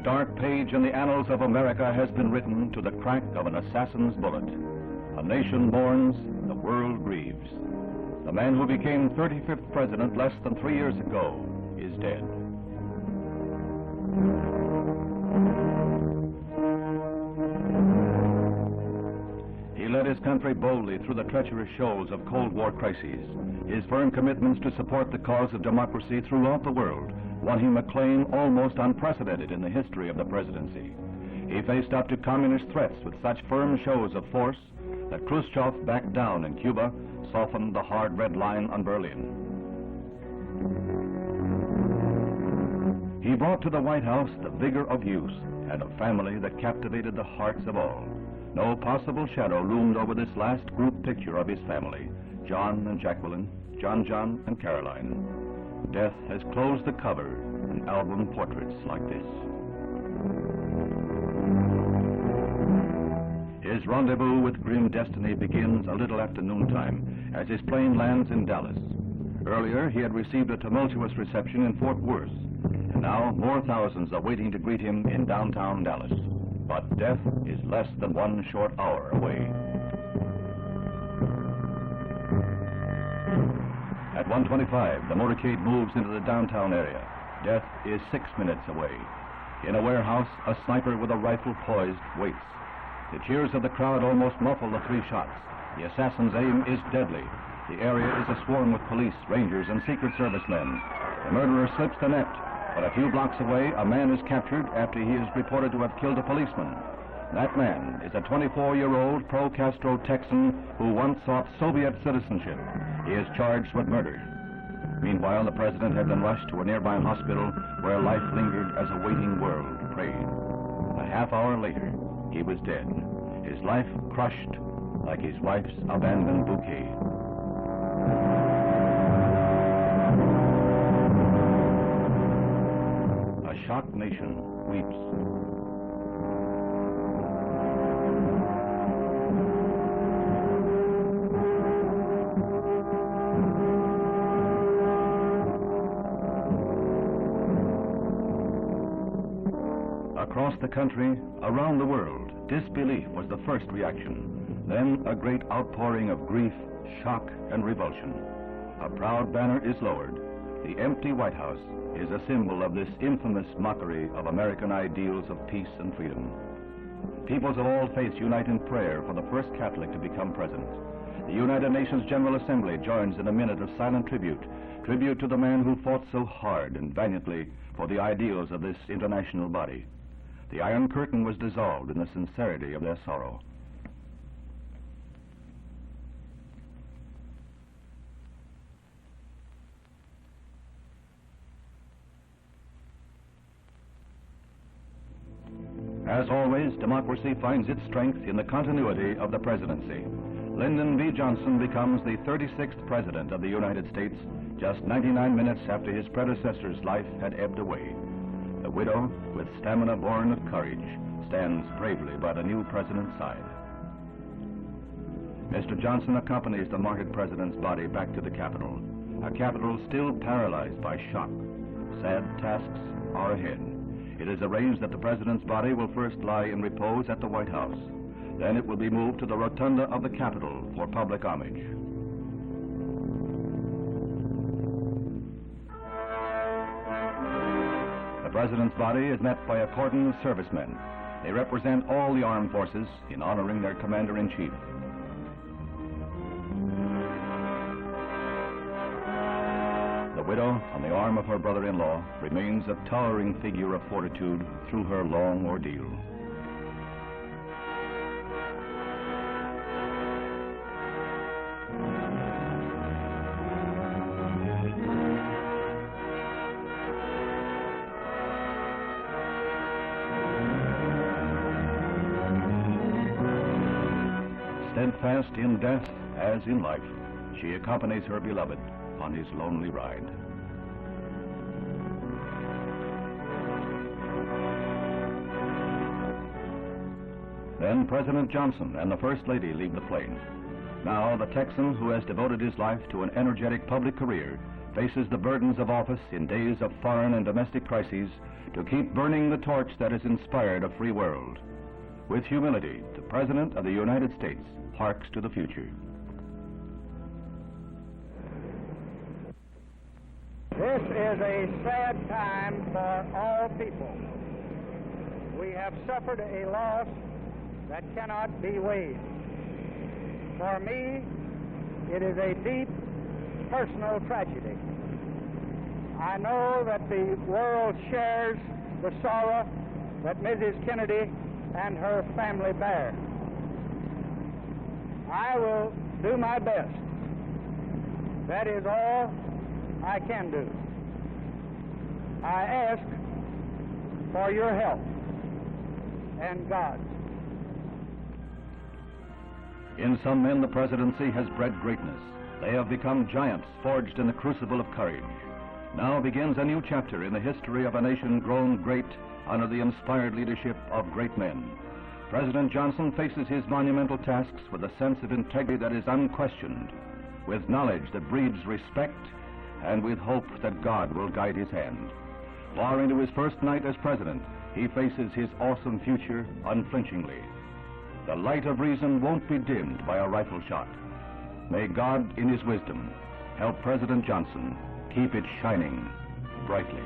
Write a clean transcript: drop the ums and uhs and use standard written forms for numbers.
dark page in the annals of America has been written to the crack of an assassin's bullet. A nation mourns, the world grieves. The man who became 35th president less than 3 years ago is dead. He led his country boldly through the treacherous shoals of Cold War crises. His firm commitments to support the cause of democracy throughout the world won him a claim almost unprecedented in the history of the presidency. He faced up to communist threats with such firm shows of force that Khrushchev backed down in Cuba, softened the hard red line on Berlin. He brought to the White House the vigor of youth and a family that captivated the hearts of all. No possible shadow loomed over this last group picture of his family, John and Jacqueline, John and Caroline. Death has closed the cover in album portraits like this. His rendezvous with grim destiny begins a little after noontime as his plane lands in Dallas. Earlier, he had received a tumultuous reception in Fort Worth, and now more thousands are waiting to greet him in downtown Dallas. But death is less than 1 short hour away. At 1:25, the motorcade moves into the downtown area. Death is 6 minutes away. In a warehouse, a sniper with a rifle poised waits. The cheers of the crowd almost muffle the 3 shots. The assassin's aim is deadly. The area is aswarm with police, rangers, and Secret Service men. The murderer slips the net, but a few blocks away, a man is captured after he is reported to have killed a policeman. That man is a 24-year-old pro-Castro Texan who once sought Soviet citizenship. He is charged with murder. Meanwhile, the president had been rushed to a nearby hospital where life lingered as a waiting world prayed. A half hour later, he was dead, his life crushed like his wife's abandoned bouquet. A shocked nation weeps. Across the country, around the world, disbelief was the first reaction. Then a great outpouring of grief, shock, and revulsion. A proud banner is lowered. The empty White House is a symbol of this infamous mockery of American ideals of peace and freedom. Peoples of all faiths unite in prayer for the first Catholic to become president. The United Nations General Assembly joins in a minute of silent tribute to the man who fought so hard and valiantly for the ideals of this international body. The Iron Curtain was dissolved in the sincerity of their sorrow. As always, democracy finds its strength in the continuity of the presidency. Lyndon B. Johnson becomes the 36th president of the United States, just 99 minutes after his predecessor's life had ebbed away. The widow, with stamina born of courage, stands bravely by the new president's side. Mr. Johnson accompanies the martyred president's body back to the Capitol, a Capitol still paralyzed by shock. Sad tasks are ahead. It is arranged that the president's body will first lie in repose at the White House. Then it will be moved to the rotunda of the Capitol for public homage. The president's body is met by a cordon of servicemen. They represent all the armed forces in honoring their commander-in-chief. The widow, on the arm of her brother-in-law, remains a towering figure of fortitude through her long ordeal. Steadfast in death as in life, she accompanies her beloved on his lonely ride. Then President Johnson and the First Lady leave the plane. Now, the Texan who has devoted his life to an energetic public career faces the burdens of office in days of foreign and domestic crises to keep burning the torch that has inspired a free world. With humility, the President of the United States harks to the future. This is a sad time for all people. We have suffered a loss that cannot be weighed. For me, it is a deep personal tragedy. I know that the world shares the sorrow that Mrs. Kennedy and her family bear. I will do my best. That is all I can do. I ask for your help and God's. In some men, the presidency has bred greatness. They have become giants forged in the crucible of courage. Now begins a new chapter in the history of a nation grown great under the inspired leadership of great men. President Johnson faces his monumental tasks with a sense of integrity that is unquestioned, with knowledge that breeds respect, and with hope that God will guide his hand. Far into his first night as president, he faces his awesome future unflinchingly. The light of reason won't be dimmed by a rifle shot. May God, in his wisdom, help President Johnson keep it shining brightly.